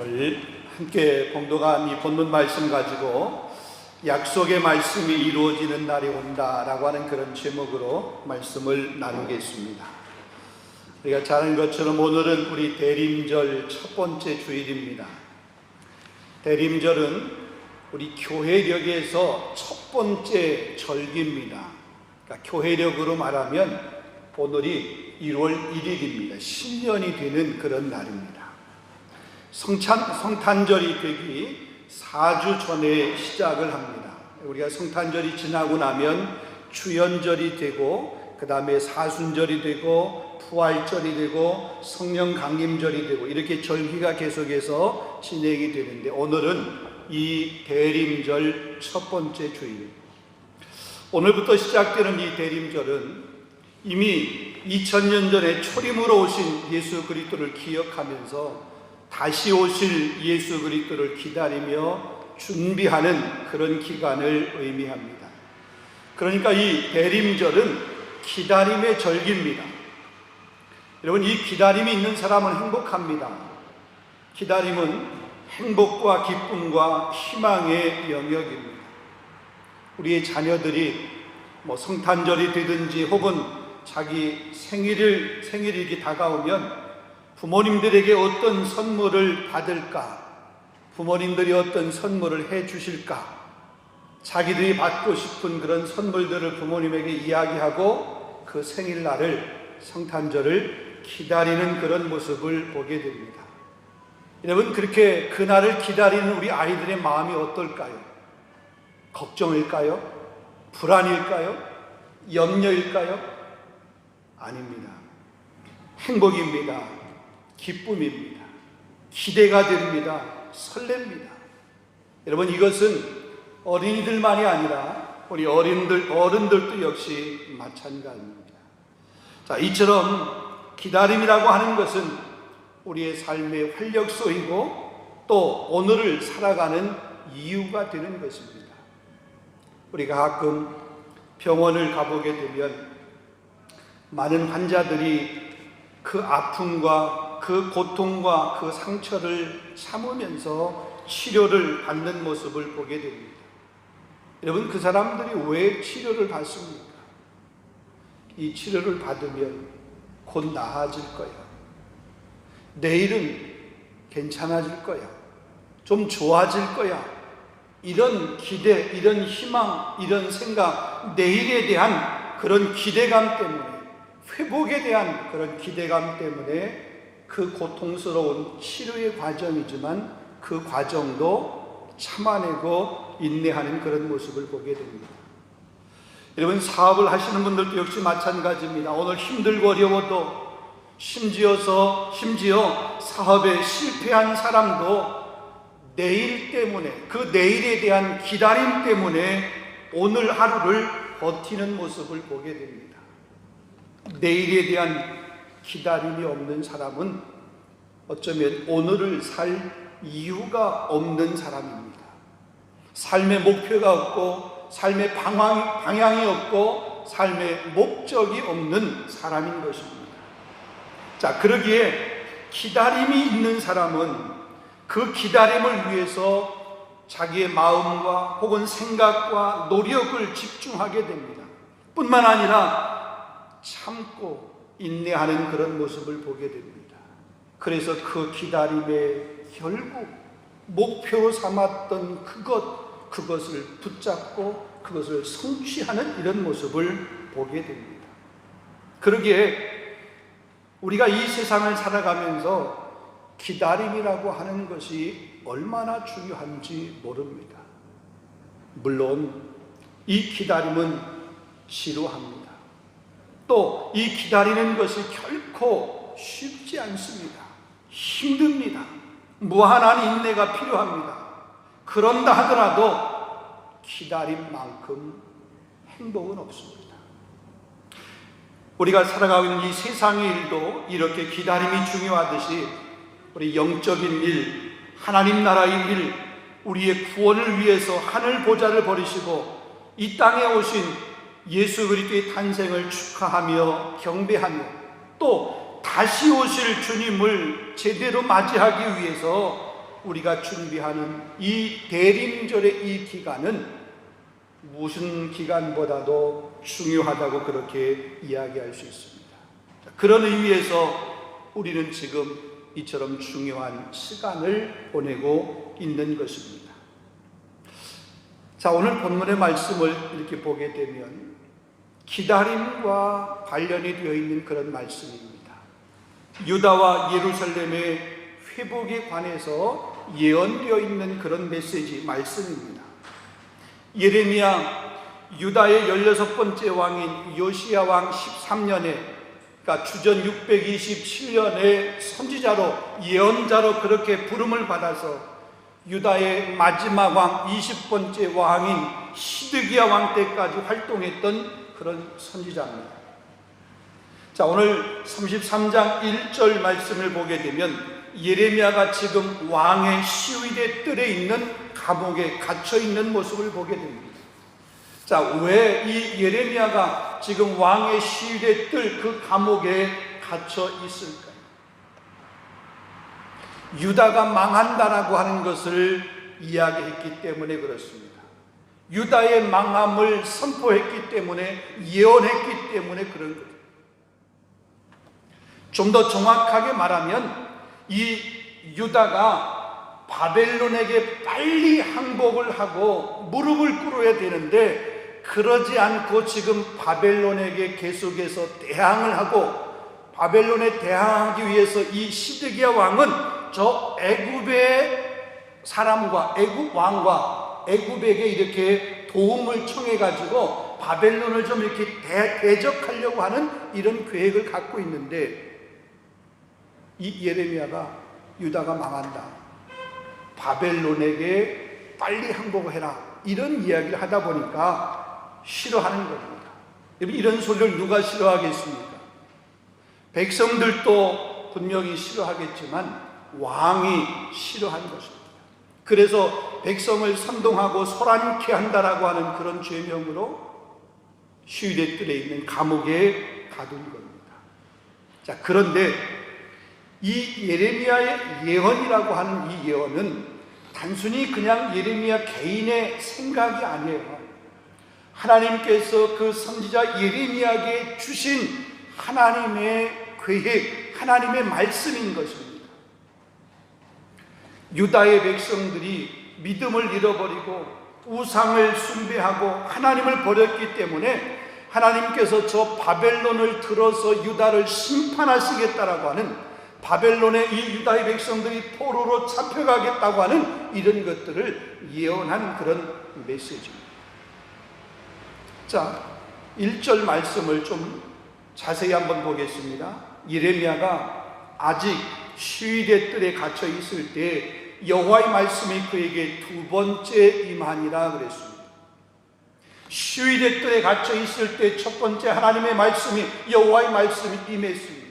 오늘 함께 봉독한 이 본문 말씀 가지고 약속의 말씀이 이루어지는 날이 온다라고 하는 그런 제목으로 말씀을 나누겠습니다. 우리가 잘 아는 것처럼 오늘은 우리 대림절 첫 번째 주일입니다. 대림절은 우리 교회력에서 첫 번째 절기입니다. 그러니까 교회력으로 말하면 오늘이 1월 1일입니다. 신년이 되는 그런 날입니다. 성탄절이 되기 4주 전에 시작을 합니다. 우리가 성탄절이 지나고 나면 주연절이 되고 그 다음에 사순절이 되고 부활절이 되고 성령 강림절이 되고 이렇게 절기가 계속해서 진행이 되는데 오늘은 이 대림절 첫 번째 주일, 오늘부터 시작되는 이 대림절은 이미 2000년 전에 초림으로 오신 예수 그리스도를 기억하면서 다시 오실 예수 그리스도를 기다리며 준비하는 그런 기간을 의미합니다. 그러니까 이 대림절은 기다림의 절기입니다. 여러분, 이 기다림이 있는 사람은 행복합니다. 기다림은 행복과 기쁨과 희망의 영역입니다. 우리의 자녀들이 성탄절이 되든지 혹은 자기 생일이 이렇게 다가오면 부모님들에게 어떤 선물을 받을까? 부모님들이 어떤 선물을 해 주실까? 자기들이 받고 싶은 그런 선물들을 부모님에게 이야기하고 그 생일날을, 성탄절을 기다리는 그런 모습을 보게 됩니다. 여러분, 그렇게 그날을 기다리는 우리 아이들의 마음이 어떨까요? 걱정일까요? 불안일까요? 염려일까요? 아닙니다. 행복입니다. 기쁨입니다. 기대가 됩니다. 설렙니다. 여러분, 이것은 어린이들만이 아니라 우리 어른들도 역시 마찬가지입니다. 자, 이처럼 기다림이라고 하는 것은 우리의 삶의 활력소이고 또 오늘을 살아가는 이유가 되는 것입니다. 우리가 가끔 병원을 가보게 되면 많은 환자들이 그 아픔과 그 고통과 그 상처를 참으면서 치료를 받는 모습을 보게 됩니다. 여러분, 그 사람들이 왜 치료를 받습니까? 이 치료를 받으면 곧 나아질 거야. 내일은 괜찮아질 거야. 좀 좋아질 거야. 이런 기대, 이런 희망, 이런 생각, 내일에 대한 그런 기대감 때문에, 회복에 대한 그런 기대감 때문에 그 고통스러운 치료의 과정이지만 그 과정도 참아내고 인내하는 그런 모습을 보게 됩니다. 여러분, 사업을 하시는 분들도 역시 마찬가지입니다. 오늘 힘들고 어려워도 심지어 사업에 실패한 사람도 내일 때문에, 그 내일에 대한 기다림 때문에 오늘 하루를 버티는 모습을 보게 됩니다. 내일에 대한 기다림이 없는 사람은 어쩌면 오늘을 살 이유가 없는 사람입니다. 삶의 목표가 없고 삶의 방향이 없고 삶의 목적이 없는 사람인 것입니다. 자, 그러기에 기다림이 있는 사람은 그 기다림을 위해서 자기의 마음과 혹은 생각과 노력을 집중하게 됩니다. 뿐만 아니라 참고 인내하는 그런 모습을 보게 됩니다. 그래서 그 기다림에 결국 목표로 삼았던 그것을 붙잡고 그것을 성취하는 이런 모습을 보게 됩니다. 그러기에 우리가 이 세상을 살아가면서 기다림이라고 하는 것이 얼마나 중요한지 모릅니다. 물론 이 기다림은 지루합니다. 또 이 기다리는 것이 결코 쉽지 않습니다. 힘듭니다. 무한한 인내가 필요합니다. 그런다 하더라도 기다림만큼 행복은 없습니다. 우리가 살아가고 있는 이 세상의 일도 이렇게 기다림이 중요하듯이 우리 영적인 일, 하나님 나라의 일, 우리의 구원을 위해서 하늘 보좌를 버리시고 이 땅에 오신 예수 그리스도의 탄생을 축하하며 경배하며 또 다시 오실 주님을 제대로 맞이하기 위해서 우리가 준비하는 이 대림절의 이 기간은 무슨 기간보다도 중요하다고 그렇게 이야기할 수 있습니다. 그런 의미에서 우리는 지금 이처럼 중요한 시간을 보내고 있는 것입니다. 자, 오늘 본문의 말씀을 이렇게 보게 되면 기다림과 관련이 되어 있는 그런 말씀입니다. 유다와 예루살렘의 회복에 관해서 예언되어 있는 그런 메시지 말씀입니다. 예레미야 유다의 16번째 왕인 요시야 왕 13년에, 그러니까 주전 627년에 선지자로, 예언자로 그렇게 부름을 받아서 유다의 마지막 왕 20번째 왕인 시드기야 왕 때까지 활동했던 그런 선지자입니다. 자, 오늘 33장 1절 말씀을 보게 되면 예레미야가 지금 왕의 시위대 뜰에 있는 감옥에 갇혀 있는 모습을 보게 됩니다. 자, 왜 이 예레미야가 지금 왕의 시위대 뜰 그 감옥에 갇혀 있을까요? 유다가 망한다라고 하는 것을 이야기했기 때문에 그렇습니다. 유다의 망함을 선포했기 때문에, 예언했기 때문에 그런 거예요. 좀 더 정확하게 말하면 이 유다가 바벨론에게 빨리 항복을 하고 무릎을 꿇어야 되는데, 그러지 않고 지금 바벨론에게 계속해서 대항을 하고, 바벨론에 대항하기 위해서 이 시드기야 왕은 저 애굽의 사람과 애굽 왕과 애굽에게 이렇게 도움을 청해 가지고 바벨론을 좀 이렇게 대적하려고 하는 이런 계획을 갖고 있는데, 이 예레미야가 유다가 망한다, 바벨론에게 빨리 항복을 해라, 이런 이야기를 하다 보니까 싫어하는 겁니다. 이런 소리를 누가 싫어하겠습니까? 백성들도 분명히 싫어하겠지만 왕이 싫어한 것입니다. 그래서 백성을 선동하고 소란케 한다라고 하는 그런 죄명으로 시위대 뜰에 있는 감옥에 가둔 겁니다. 자, 그런데 이 예레미야의 예언이라고 하는 이 예언은 단순히 그냥 예레미야 개인의 생각이 아니에요. 하나님께서 그 선지자 예레미야에게 주신 하나님의 계획, 하나님의 말씀인 것입니다. 유다의 백성들이 믿음을 잃어버리고 우상을 숭배하고 하나님을 버렸기 때문에 하나님께서 저 바벨론을 들어서 유다를 심판하시겠다라고 하는, 바벨론의 이 유다의 백성들이 포로로 잡혀가겠다고 하는 이런 것들을 예언한 그런 메시지입니다. 자, 1절 말씀을 좀 자세히 한번 보겠습니다. 예레미야가 아직 시위대 뜰에 갇혀 있을 때 여호와의 말씀이 그에게 두 번째 임하니라 그랬습니다. 시위대 뜰에 갇혀 있을 때 첫 번째 하나님의 말씀이, 여호와의 말씀이 임했습니다.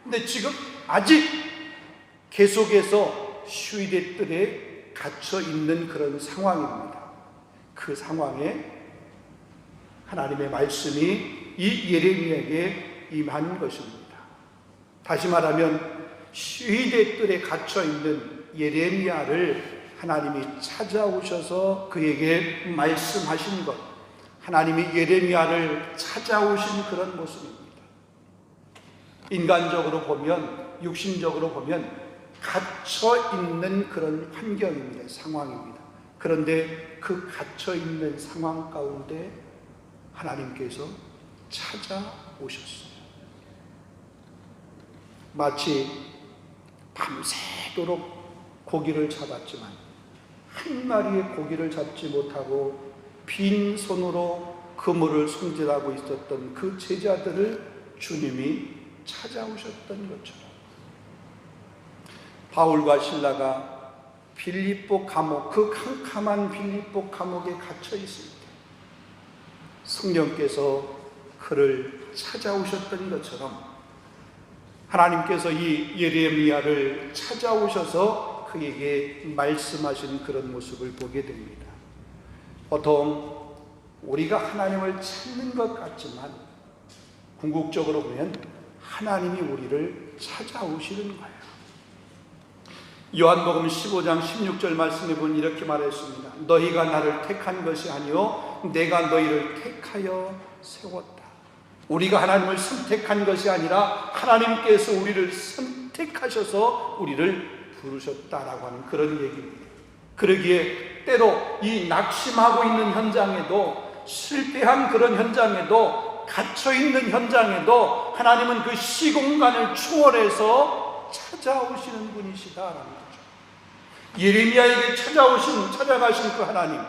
근데 지금 아직 계속해서 시위대 뜰에 갇혀 있는 그런 상황입니다. 그 상황에 하나님의 말씀이 이 예레미야에게 임한 것입니다. 다시 말하면 시위대 뜰에 갇혀 있는 예레미야를 하나님이 찾아오셔서 그에게 말씀하신 것, 하나님이 예레미야를 찾아오신 그런 모습입니다. 인간적으로 보면, 육신적으로 보면 갇혀 있는 그런 환경입니다. 상황입니다. 그런데 그 갇혀 있는 상황 가운데 하나님께서 찾아오셨어요. 마치 밤새도록 고기를 잡았지만 한 마리의 고기를 잡지 못하고 빈손으로 그물을 손질하고 있었던 그 제자들을 주님이 찾아오셨던 것처럼, 바울과 실라가 빌립보 감옥, 그 캄캄한 빌립보 감옥에 갇혀 있을 때 성령께서 그를 찾아오셨던 것처럼 하나님께서 이 예레미야를 찾아오셔서 그에게 말씀하신 그런 모습을 보게 됩니다. 보통 우리가 하나님을 찾는 것 같지만 궁극적으로 보면 하나님이 우리를 찾아오시는 거예요. 요한복음 15장 16절 말씀에 보면 이렇게 말했습니다. 너희가 나를 택한 것이 아니요 내가 너희를 택하여 세웠다. 우리가 하나님을 선택한 것이 아니라 하나님께서 우리를 선택하셔서 우리를 부르셨다라고 하는 그런 얘기입니다. 그러기에 때로 이 낙심하고 있는 현장에도, 실패한 그런 현장에도, 갇혀있는 현장에도 하나님은 그 시공간을 초월해서 찾아오시는 분이시다라는 거죠. 예레미야에게 찾아가신 그 하나님,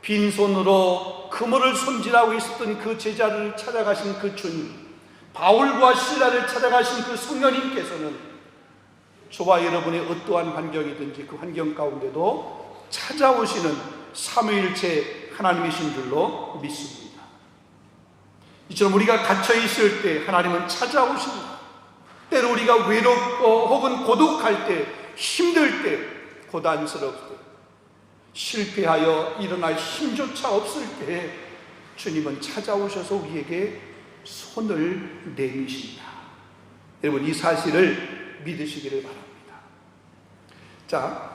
빈손으로 그물을 손질하고 있었던 그 제자를 찾아가신 그 주님, 바울과 실라를 찾아가신 그 성령님께서는 저와 여러분의 어떠한 환경이든지 그 환경 가운데도 찾아오시는 삼위일체 하나님이신 줄로 믿습니다. 이처럼 우리가 갇혀 있을 때 하나님은 찾아오십니다. 때로 우리가 외롭고 혹은 고독할 때, 힘들 때, 고단스러울 때, 실패하여 일어날 힘조차 없을 때 주님은 찾아오셔서 우리에게 손을 내미신다. 여러분, 이 사실을 믿으시기를 바랍니다. 자,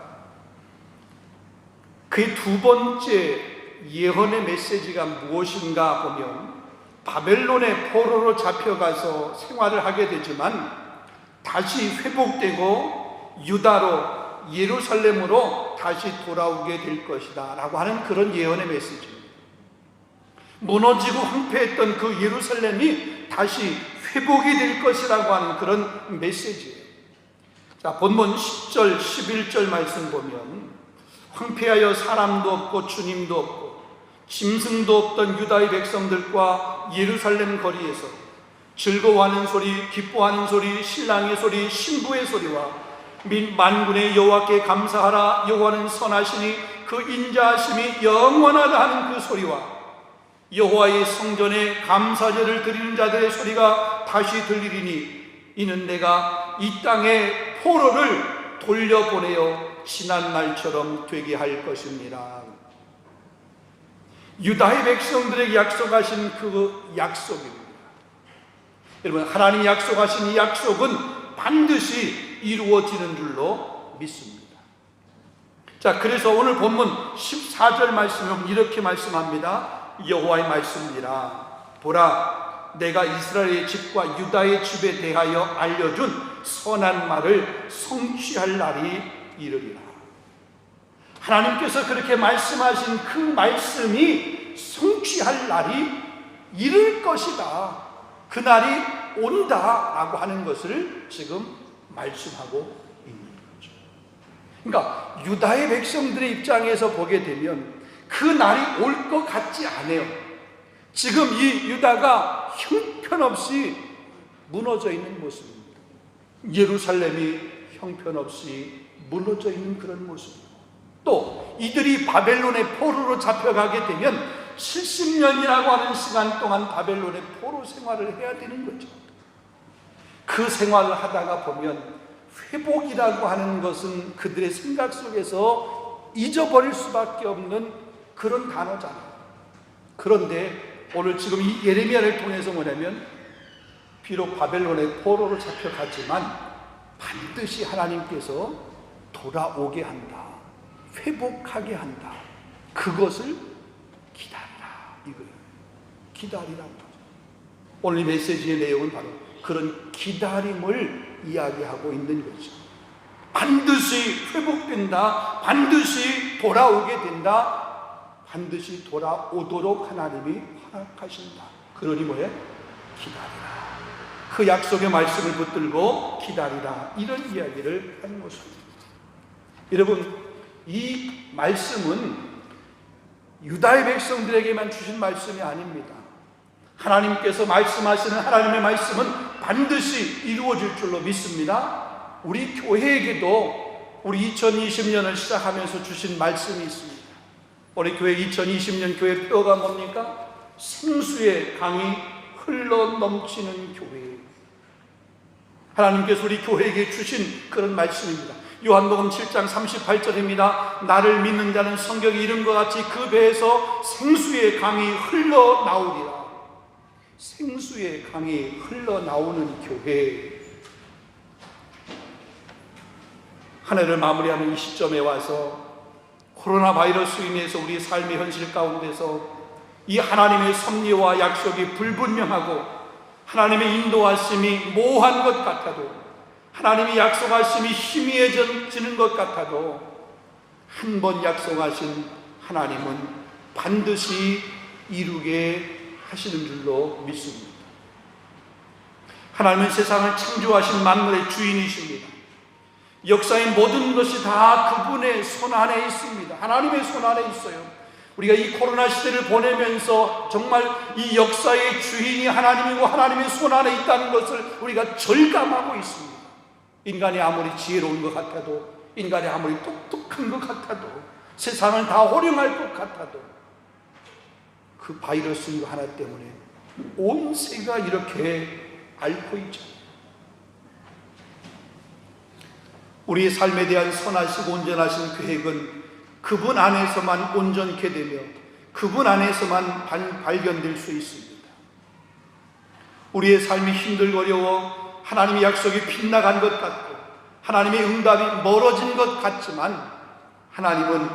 그의 두 번째 예언의 메시지가 무엇인가 보면, 바벨론의 포로로 잡혀가서 생활을 하게 되지만 다시 회복되고 유다로, 예루살렘으로 다시 돌아오게 될 것이다 라고 하는 그런 예언의 메시지입니다. 무너지고 황폐했던 그 예루살렘이 다시 회복이 될 것이라고 하는 그런 메시지예요. 자, 본문 10절, 11절 말씀 보면, 황폐하여 사람도 없고 주님도 없고 짐승도 없던 유다의 백성들과 예루살렘 거리에서 즐거워하는 소리, 기뻐하는 소리, 신랑의 소리, 신부의 소리와 만군의 여호와께 감사하라, 여호와는 선하시니 그 인자하심이 영원하다 하는 그 소리와 여호와의 성전에 감사제를 드리는 자들의 소리가 다시 들리리니 이는 내가 이 땅에 포로를 돌려보내어 지난 날처럼 되게 할 것입니다. 유다의 백성들에게 약속하신 그 약속입니다. 여러분, 하나님이 약속하신 이 약속은 반드시 이루어지는 줄로 믿습니다. 자, 그래서 오늘 본문 14절 말씀은 이렇게 말씀합니다. 여호와의 말씀이라. 보라, 내가 이스라엘의 집과 유다의 집에 대하여 알려준 선한 말을 성취할 날이 이르리라. 하나님께서 그렇게 말씀하신 그 말씀이 성취할 날이 이를 것이다, 그 날이 온다라고 하는 것을 지금 말씀하고 있는 거죠. 그러니까 유다의 백성들의 입장에서 보게 되면 그 날이 올 것 같지 않아요. 지금 이 유다가 형편없이 무너져 있는 모습입니다. 예루살렘이 형편없이 무너져 있는 그런 모습입니다. 또 이들이 바벨론의 포로로 잡혀가게 되면 70년이라고 하는 시간 동안 바벨론의 포로 생활을 해야 되는 거죠. 그 생활을 하다가 보면 회복이라고 하는 것은 그들의 생각 속에서 잊어버릴 수밖에 없는 그런 단어잖아요. 그런데 오늘 지금 이 예레미야를 통해서 뭐냐면, 비록 바벨론의 포로로 잡혀갔지만 반드시 하나님께서 돌아오게 한다, 회복하게 한다, 그것을 기다리라, 이거예요. 기다리라고. 오늘 이 메시지의 내용은 바로 그런 기다림을 이야기하고 있는 거죠. 반드시 회복된다, 반드시 돌아오게 된다, 반드시 돌아오도록 하나님이 허락하신다. 그러니 뭐예요? 기다리라. 그 약속의 말씀을 붙들고 기다리라, 이런 이야기를 하는 것입니다. 여러분, 이 말씀은 유다의 백성들에게만 주신 말씀이 아닙니다. 하나님께서 말씀하시는 하나님의 말씀은 반드시 이루어질 줄로 믿습니다. 우리 교회에게도 우리 2020년을 시작하면서 주신 말씀이 있습니다. 우리 교회 2020년 교회 뼈가 뭡니까? 생수의 강이 흘러 넘치는 교회. 하나님께서 우리 교회에게 주신 그런 말씀입니다. 요한복음 7장 38절입니다. 나를 믿는 자는 성경이 이른 것 같이 그 배에서 생수의 강이 흘러나오리라. 생수의 강이 흘러나오는 교회. 한 해를 마무리하는 이 시점에 와서 코로나 바이러스로 인해서 우리 삶의 현실 가운데서 이 하나님의 섭리와 약속이 불분명하고 하나님의 인도하심이 모호한 것 같아도, 하나님이 약속하심이 희미해지는 것 같아도 한 번 약속하신 하나님은 반드시 이루게 하시는 줄로 믿습니다. 하나님은 세상을 창조하신 만물의 주인이십니다. 역사의 모든 것이 다 그분의 손 안에 있습니다. 하나님의 손 안에 있어요. 우리가 이 코로나 시대를 보내면서 정말 이 역사의 주인이 하나님이고 하나님의 손 안에 있다는 것을 우리가 절감하고 있습니다. 인간이 아무리 지혜로운 것 같아도, 인간이 아무리 똑똑한 것 같아도, 세상을 다 호령할 것 같아도 그 바이러스 이거 하나 때문에 온 세계가 이렇게 앓고 있죠. 우리의 삶에 대한 선하시고 온전하신 계획은 그분 안에서만 온전케 되며 그분 안에서만 발견될 수 있습니다. 우리의 삶이 힘들고 어려워 하나님의 약속이 빗나간 것 같고 하나님의 응답이 멀어진 것 같지만 하나님은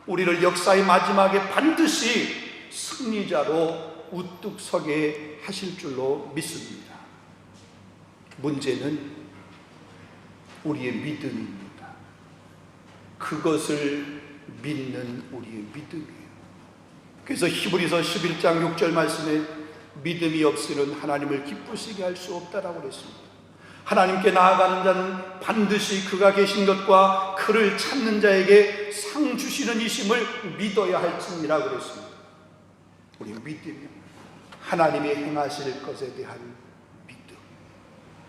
우리를 역사의 마지막에 반드시 승리자로 우뚝 서게 하실 줄로 믿습니다. 문제는 우리의 믿음입니다. 그것을 믿는 우리의 믿음이에요. 그래서 히브리서 11장 6절 말씀에 믿음이 없이는 하나님을 기쁘시게 할 수 없다라고 그랬습니다. 하나님께 나아가는 자는 반드시 그가 계신 것과 그를 찾는 자에게 상 주시는 이심을 믿어야 할지니라 그랬습니다. 우리 믿음이 하나님이 행하실 것에 대한 믿음.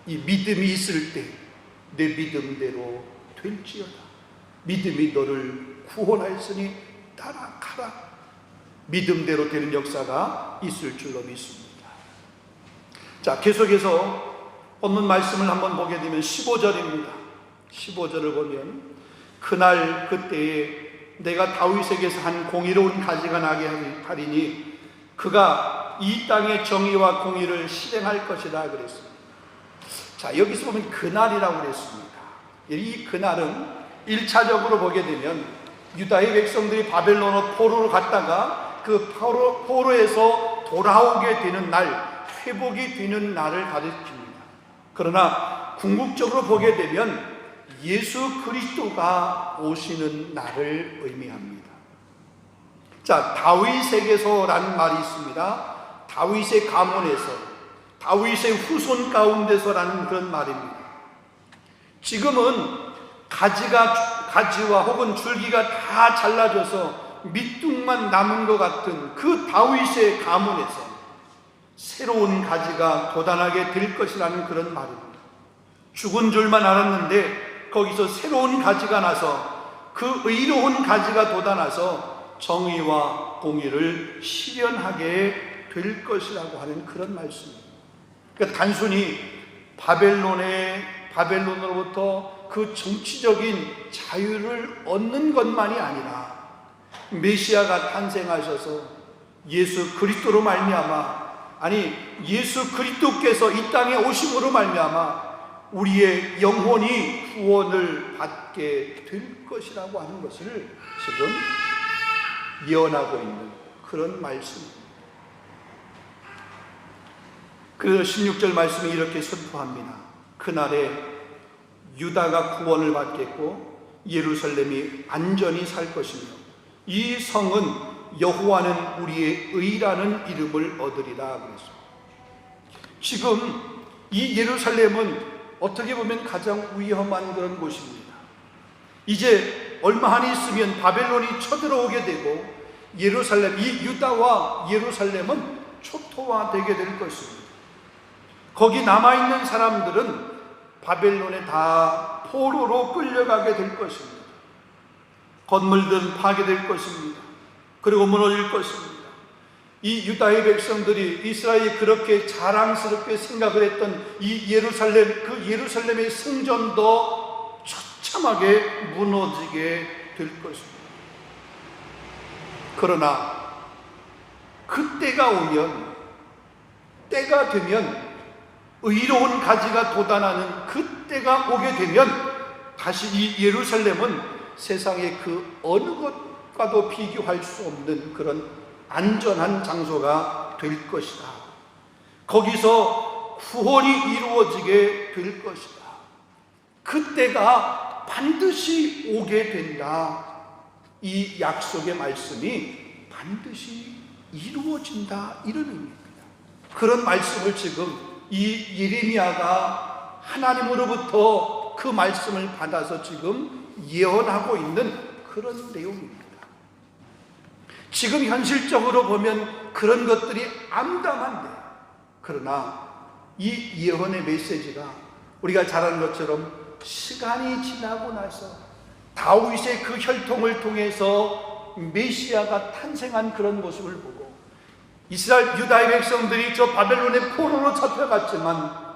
이 믿음이 있을 때 내 믿음대로 될지어다. 믿음이 너를 구원하였으니 따라가라. 믿음대로 되는 역사가 있을 줄로 믿습니다. 자, 계속해서 본문 말씀을 한번 보게 되면 15절입니다. 15절을 보면 그날 그때에 내가 다윗에게서 한 공의로운 가지가 나게 하리니 그가 이 땅의 정의와 공의를 실행할 것이다 그랬습니다. 자, 여기서 보면 그날이라고 그랬습니다. 이 그날은 1차적으로 보게 되면 유다의 백성들이 바벨론으로 포로로 갔다가 그 포로에서 돌아오게 되는 날, 회복이 되는 날을 가리킵니다. 그러나 궁극적으로 보게 되면 예수 그리스도가 오시는 날을 의미합니다. 자, 다윗에게서라는 말이 있습니다. 다윗의 가문에서, 다윗의 후손 가운데서라는 그런 말입니다. 지금은 가지와 혹은 줄기가 다 잘라져서 밑둥만 남은 것 같은 그 다윗의 가문에서 새로운 가지가 돋아나게 될 것이라는 그런 말입니다. 죽은 줄만 알았는데 거기서 새로운 가지가 나서 그 의로운 가지가 돋아나서 정의와 공의를 실현하게 될 것이라고 하는 그런 말씀입니다. 그러니까 단순히 바벨론으로부터 그 정치적인 자유를 얻는 것만이 아니라 메시아가 탄생하셔서 예수 그리스도로 말미암아, 아니 예수 그리스도께서 이 땅에 오심으로 말미암아 우리의 영혼이 구원을 받게 될 것이라고 하는 것을 지금 예언하고 있는 그런 말씀입니다. 그래서 16절 말씀이 이렇게 선포합니다. 그날에 유다가 구원을 받겠고 예루살렘이 안전히 살 것이며 이 성은 여호와는 우리의 의라는 이름을 얻으리라 그랬습니다. 지금 이 예루살렘은 어떻게 보면 가장 위험한 그런 곳입니다. 이제 얼마 안 있으면 바벨론이 쳐들어오게 되고 예루살렘, 이 유다와 예루살렘은 초토화되게 될 것입니다. 거기 남아있는 사람들은 바벨론에 다 포로로 끌려가게 될 것입니다. 건물들은 파괴될 것입니다. 그리고 무너질 것입니다. 이 유다의 백성들이 이스라엘이 그렇게 자랑스럽게 생각을 했던 이 예루살렘, 그 예루살렘의 성전도 처참하게 무너지게 될 것입니다. 그러나 그때가 오면, 때가 되면, 의로운 가지가 돋아나는 그때가 오게 되면 다시 이 예루살렘은 세상의 그 어느 것과도 비교할 수 없는 그런 안전한 장소가 될 것이다. 거기서 구원이 이루어지게 될 것이다. 그때가 반드시 오게 된다. 이 약속의 말씀이 반드시 이루어진다, 이런 의미입니다. 그런 말씀을 지금 이 예레미야가 하나님으로부터 그 말씀을 받아서 지금 예언하고 있는 그런 내용입니다. 지금 현실적으로 보면 그런 것들이 암담한데, 그러나 이 예언의 메시지가 우리가 잘 아는 것처럼 시간이 지나고 나서 다윗의 그 혈통을 통해서 메시아가 탄생한 그런 모습을 보고, 이스라엘 유다의 백성들이 저 바벨론의 포로로 잡혀갔지만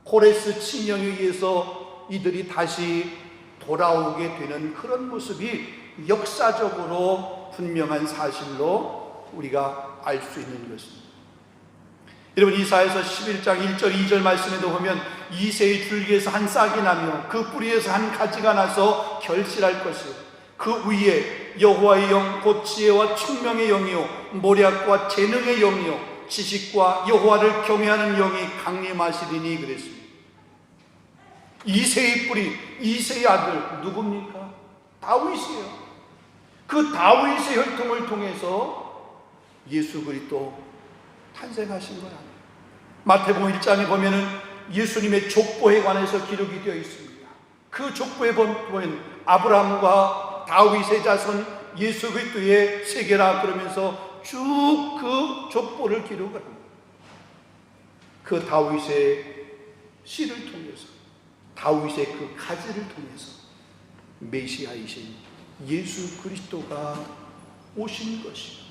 고레스 칙령에 의해서 이들이 다시 돌아오게 되는 그런 모습이 역사적으로 분명한 사실로 우리가 알 수 있는 것입니다. 여러분, 이사야서 11장 1절 2절 말씀에도 보면 이새의 줄기에서 한 싹이 나며 그 뿌리에서 한 가지가 나서 결실할 것이요 그 위에 여호와의 영 곧 지혜와 총명의 영이요 모략과 재능의 영이요 지식과 여호와를 경외하는 영이 강림하시리니 그랬습니다. 이새의 뿌리, 이새의 아들 누굽니까? 다윗이에요. 그 다윗의 혈통을 통해서 예수 그리스도 탄생하신 것 아니에요. 마태복음 1장에 보면은 예수님의 족보에 관해서 기록이 되어 있습니다. 그 족보에 보면 아브라함과 다윗의 자손 예수 그리스도의 세계라 그러면서 쭉 그 족보를 기록을 합니다. 그 다윗의 씨를 통해서, 다윗의 그 가지를 통해서 메시아이신 예수 그리스도가 오신 것이요,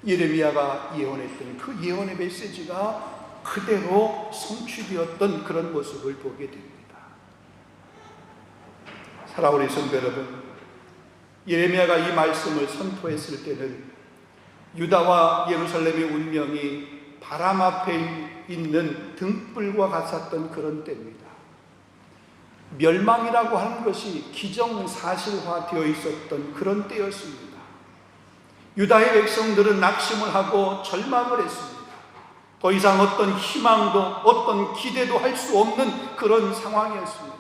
예레미야가 예언했던 그 예언의 메시지가 그대로 성취되었던 그런 모습을 보게 됩니다. 사랑하는 성도 여러분, 예레미야가 이 말씀을 선포했을 때는 유다와 예루살렘의 운명이 바람 앞에 있는 등불과 같았던 그런 때입니다. 멸망이라고 하는 것이 기정사실화되어 있었던 그런 때였습니다. 유다의 백성들은 낙심을 하고 절망을 했습니다. 더 이상 어떤 희망도 어떤 기대도 할 수 없는 그런 상황이었습니다.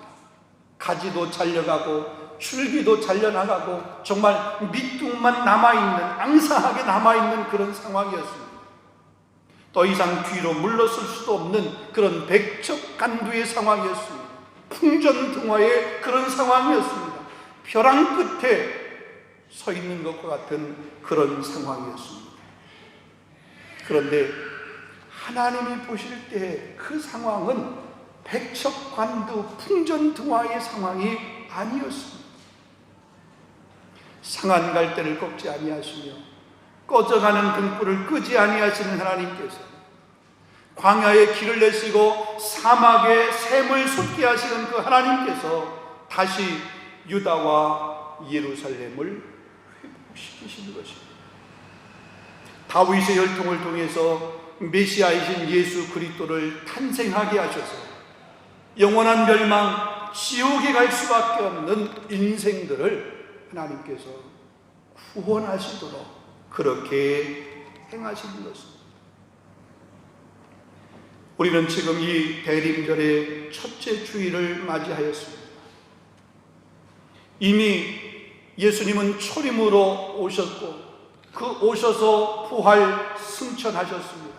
가지도 잘려가고 줄기도 잘려나가고 정말 밑둥만 남아있는, 앙상하게 남아있는 그런 상황이었습니다. 더 이상 뒤로 물러설 수도 없는 그런 백척간두의 상황이었습니다. 풍전등화의 그런 상황이었습니다. 벼랑 끝에 서 있는 것과 같은 그런 상황이었습니다. 그런데 하나님이 보실 때 그 상황은 백척간두 풍전등화의 상황이 아니었습니다. 상한 갈대를 꺾지 아니하시며 꺼져가는 등불을 끄지 아니하시는 하나님께서 광야에 길을 내시고 사막에 샘을 솟게 하시는 그 하나님께서 다시 유다와 예루살렘을 회복시키시는 것입니다. 다윗의 혈통을 통해서 메시아이신 예수 그리스도를 탄생하게 하셔서 영원한 멸망, 지옥에 갈 수밖에 없는 인생들을 하나님께서 구원하시도록 그렇게 행하시는 것입니다. 우리는 지금 이 대림절의 첫째 주일을 맞이하였습니다. 이미 예수님은 초림으로 오셨고 그 오셔서 부활 승천하셨습니다.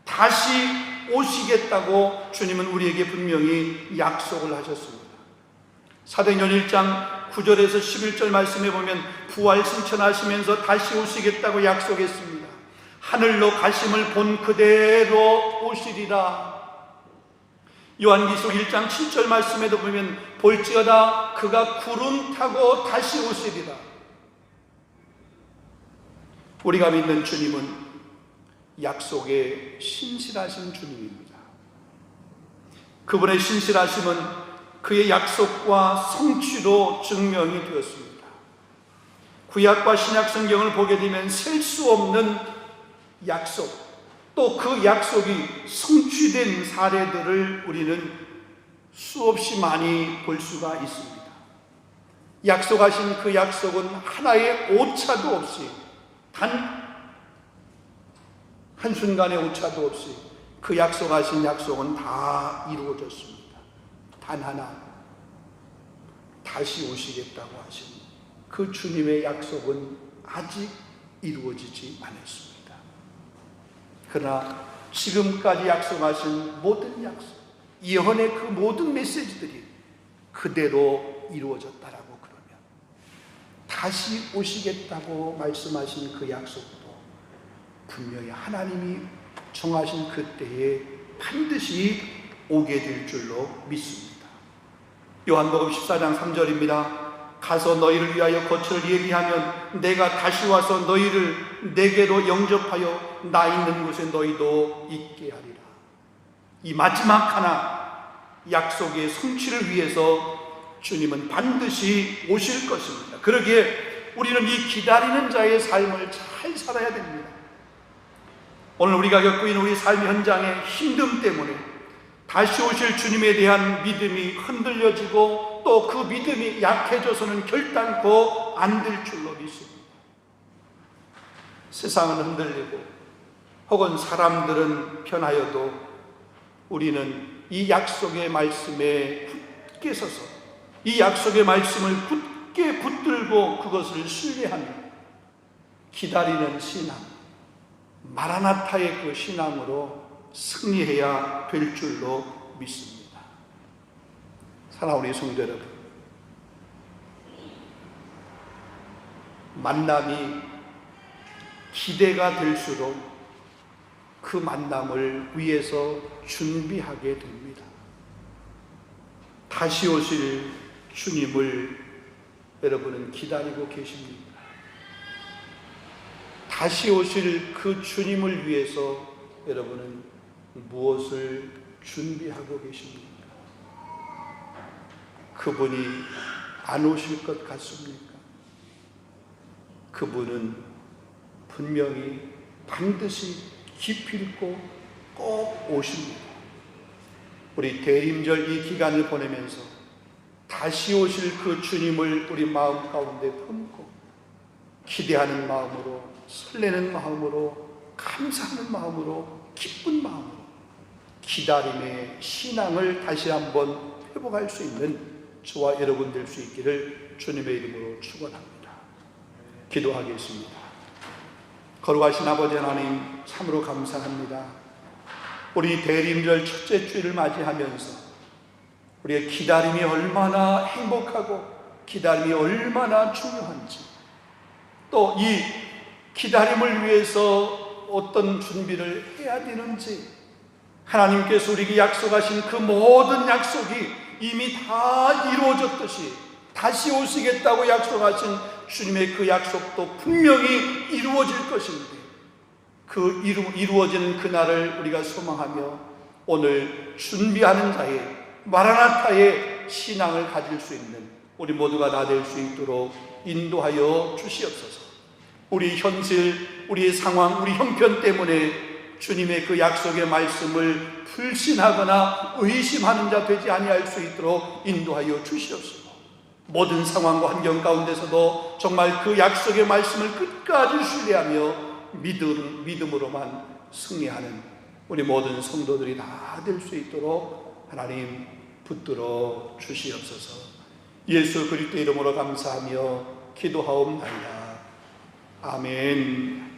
다시 오시겠다고 주님은 우리에게 분명히 약속을 하셨습니다. 사도행전 1장 9절에서 11절 말씀에 보면 부활 승천하시면서 다시 오시겠다고 약속했습니다. 하늘로 가심을 본 그대로 오시리라. 요한계시록 1장 7절 말씀에도 보면 볼지어다 그가 구름 타고 다시 오시리라. 우리가 믿는 주님은 약속에 신실하신 주님입니다. 그분의 신실하심은 그의 약속과 성취로 증명이 되었습니다. 구약과 신약 성경을 보게 되면 셀 수 없는 약속, 또 그 약속이 성취된 사례들을 우리는 수없이 많이 볼 수가 있습니다. 약속하신 그 약속은 하나의 오차도 없이, 단 한순간의 오차도 없이 그 약속하신 약속은 다 이루어졌습니다. 단 하나, 다시 오시겠다고 하신 그 주님의 약속은 아직 이루어지지 않았습니다. 그러나 지금까지 약속하신 모든 약속, 예언의 그 모든 메시지들이 그대로 이루어졌다라고 그러면 다시 오시겠다고 말씀하신 그 약속도 분명히 하나님이 정하신 그때에 반드시 오게 될 줄로 믿습니다. 요한복음 14장 3절입니다. 가서 너희를 위하여 거처를 예비하면 내가 다시 와서 너희를 내게로 영접하여 나 있는 곳에 너희도 있게 하리라. 이 마지막 하나 약속의 성취를 위해서 주님은 반드시 오실 것입니다. 그러기에 우리는 이 기다리는 자의 삶을 잘 살아야 됩니다. 오늘 우리가 겪고 있는 우리 삶의 현장의 힘듦 때문에 다시 오실 주님에 대한 믿음이 흔들려지고 또 그 믿음이 약해져서는 결단코 안 될 줄로 믿습니다. 세상은 흔들리고 혹은 사람들은 변하여도 우리는 이 약속의 말씀에 굳게 서서 이 약속의 말씀을 굳게 붙들고 그것을 신뢰하며 기다리는 신앙, 마라나타의 그 신앙으로 승리해야 될 줄로 믿습니다. 사랑하는 성도 여러분, 만남이 기대가 될수록 그 만남을 위해서 준비하게 됩니다. 다시 오실 주님을 여러분은 기다리고 계십니까? 다시 오실 그 주님을 위해서 여러분은 무엇을 준비하고 계십니까? 그분이 안 오실 것 같습니까? 그분은 분명히 반드시 기필코 꼭 오십니다. 우리 대림절 이 기간을 보내면서 다시 오실 그 주님을 우리 마음 가운데 품고 기대하는 마음으로, 설레는 마음으로, 감사하는 마음으로, 기쁜 마음으로 기다림의 신앙을 다시 한번 회복할 수 있는 저와 여러분 될 수 있기를 주님의 이름으로 축원합니다. 기도하겠습니다. 거룩하신 아버지 하나님, 참으로 감사합니다. 우리 대림절 첫째 주일을 맞이하면서 우리의 기다림이 얼마나 행복하고 기다림이 얼마나 중요한지, 또 이 기다림을 위해서 어떤 준비를 해야 되는지, 하나님께서 우리에게 약속하신 그 모든 약속이 이미 다 이루어졌듯이 다시 오시겠다고 약속하신 주님의 그 약속도 분명히 이루어질 것인데, 그 이루어지는 그날을 우리가 소망하며 오늘 준비하는 자의 마라나타의 신앙을 가질 수 있는 우리 모두가 다 될 수 있도록 인도하여 주시옵소서. 우리 현실, 우리의 상황, 우리 형편 때문에 주님의 그 약속의 말씀을 불신하거나 의심하는 자 되지 아니할 수 있도록 인도하여 주시옵소서. 모든 상황과 환경 가운데서도 정말 그 약속의 말씀을 끝까지 신뢰하며 믿음으로만 승리하는 우리 모든 성도들이 다 될 수 있도록 하나님 붙들어 주시옵소서. 예수 그리스도 이름으로 감사하며 기도하옵나이다. 아멘.